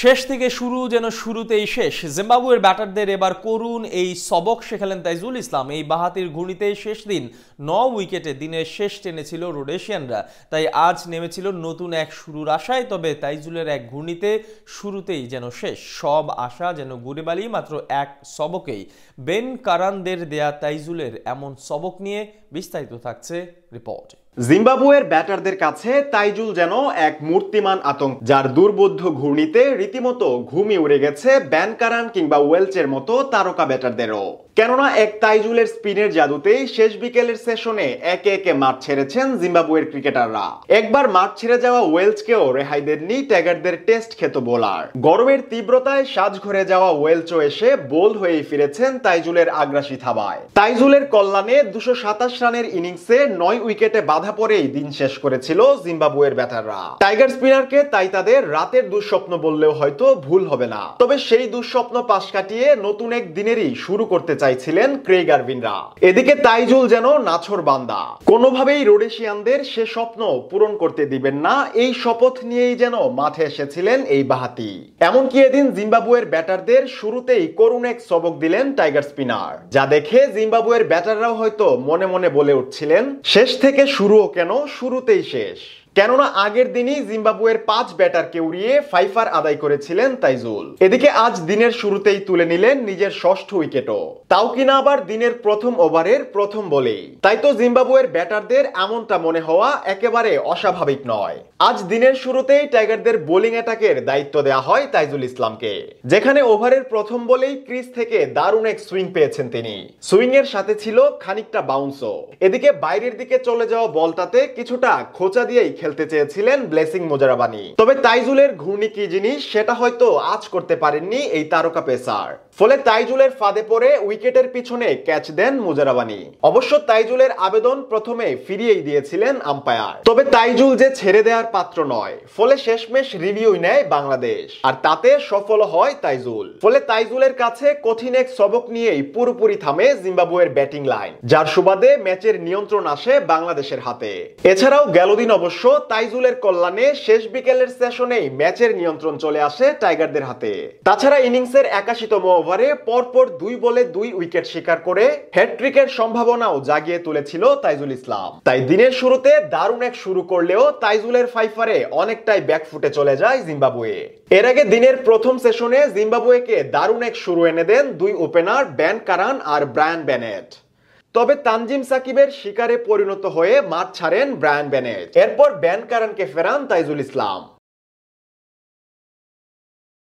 শেষ থেকে শুরু যেন শুরুতেই শেষ। জিম্বাবুয়ের ব্যাটারদের এবার করুণ এই সবক শেখালেন তাইজুল ইসলাম। এই বাঁহাতির ঘূর্ণিতে শেষ দিন 9 উইকেটে দিনের শেষ টেনেছিল রোডেশিয়ানরা, তাই আজ নেমেছিল নতুন এক শুরুর আশায়। তবে তাইজুলের এক ঘূর্ণিতে শুরুতেই যেন শেষ, সব আশা যেন গুড়ে বালি মাত্র এক সবকেই। বেন কারানদের দেয়া তাইজুলের এমন সবক নিয়ে বিস্তারিত থাকছে রিপোর্ট। জিম্বাবুয়ের ব্যাটারদের কাছে তাইজুল যেন এক মূর্তিমান আতঙ্ক, যার দুর্বোধ্য ঘূর্ণিতে রীতিমতো ঘুমই উড়ে গেছে বেন কারান কিংবা ওয়েলচের মতো তারকা ব্যাটারদেরও। কেননা এক তাইজুলের স্পিনের জাদুতেই শেষ বিকেলের সেশনে একে একে মাঠ ছেড়েছেন জিম্বাবুয়ের ক্রিকেটাররা। একবার মাঠ ছেড়ে যাওয়া ওয়েলচকেও রেহাই দেননি টাইগারদের টেস্ট খ্যাত বোলার। গরমের তীব্রতায় সাজঘরে যাওয়া ওয়েলচও এসে বোল্ড হয়েই ফিরেছেন তাইজুলের আগ্রাসী থাবায়। তাইজুলের কল্যাণে 227 রানের ইনিংসে 9 উইকেটে বাধা পড়েই দিন শেষ করেছিল জিম্বাবুয়ের ব্যাটাররা। টাইগার স্পিনারকে তাই তাদের রাতের দুঃস্বপ্ন বললেও হয়তো ভুল হবে না। তবে সেই দুঃস্বপ্ন পাশ কাটিয়ে নতুন এক দিনেরই শুরু করতে চাইছিলেন ক্রেইগ আরভিনরা। এদিকে তাইজুল যেন নাছোড় বান্দা, কোনোভাবেই রোডেশিয়ানদের সে স্বপ্ন পূরণ করতে দিবেন না, এই শপথ নিয়েই যেন মাঠে এসেছিলেন এই বাঁহাতি। এমনকি এদিন জিম্বাবুয়ের ব্যাটারদের শুরুতেই করুণ এক সবক দিলেন টাইগার স্পিনার, যা দেখে জিম্বাবুয়ের ব্যাটাররাও হয়তো মনে মনে বলে উঠছিলেন, শেষ থেকে শুরুও কেন, শুরুতেই শেষ। কেননা আগের দিনই জিম্বাবুয়ের 5 ব্যাটারকে উড়িয়ে ফাইফার আদায় করেছিলেন তাইজুল। এদিকে আজ দিনের শুরুতেই তুলে নিলেন নিজের 6ষ্ঠ উইকেটও, তাও কিনা আবার দিনের প্রথম ওভারের প্রথম বলেই। তাই তো জিম্বাবুয়ের ব্যাটারদের এমনটা মনে হওয়া একেবারে অস্বাভাবিক নয়। আজ দিনের শুরুতেই টাইগারদের বোলিং অ্যাটাকের দায়িত্ব দেওয়া হয় তাইজুল ইসলামকে, যেখানে ওভারের প্রথম বলেই ক্রিজ থেকে দারুণ এক সুইং পেয়েছেন তিনি। সুইং এর সাথে ছিল খানিকটা বাউন্সও। এদিকে বাইরের দিকে চলে যাওয়া বলটাতে কিছুটা খোঁচা দিয়েই খেলতে চেয়েছিলেন ব্লেসিং মোজারাবানি। তবে তাইজুলের ঘূর্ণি কি জিনিস সেটা হয়তো আজ করতে পারেননি এই তারকা পেসার। ফলে তাইজুলের ফাঁদে পড়ে উইকেটের পিছনে ক্যাচ দেন মোজারাবানি। অবশ্য তাইজুলের আবেদন প্রথমে ফিরিয়েই দিয়েছিলেন আম্পায়ার। তবে তাইজুল যে ছেড়ে দেওয়ার পাত্র নয়, ফলে শেষমেশ রিভিউ নেয় বাংলাদেশ, আর তাতে সফল হয় তাইজুল। ফলে তাইজুলের কাছে কঠিন এক সবক নিয়েই পুরোপুরি থামে জিম্বাবুয়ের ব্যাটিং লাইন, যার সুবাদে ম্যাচের নিয়ন্ত্রণ আসে বাংলাদেশের হাতে। এছাড়াও গেল দিন অবশ্য তাইজুলের কল্যাণে শেষ বিকেলের সেশনেই ম্যাচের নিয়ন্ত্রণ চলে আসে টাইগারদের হাতে। তাছাড়া ইনিংসের 81তম ওভারে পরপর 2 বলে 2 উইকেট শিকার করে হ্যাটট্রিকের সম্ভাবনাও জাগিয়ে তুলেছিল তাইজুল ইসলাম। তাই দিনের শুরুতে দারুণ এক শুরু করলেও তাইজুলের ফাইফারে অনেকটাই ব্যাকফুটে চলে যায় জিম্বাবুয়ে। এর আগে দিনের প্রথম সেশনে জিম্বাবুয়েকে দারুণ এক শুরু এনে দেন 2 ওপেনার বেন কারান আর ব্রায়ান বেনেট। তবে তানজিম সাকিবের শিকারে পরিণত হয়ে মাঠ ছাড়েন ব্রায়ান বেনেট। এরপর বেন কারানকে ফেরান তাইজুল ইসলাম।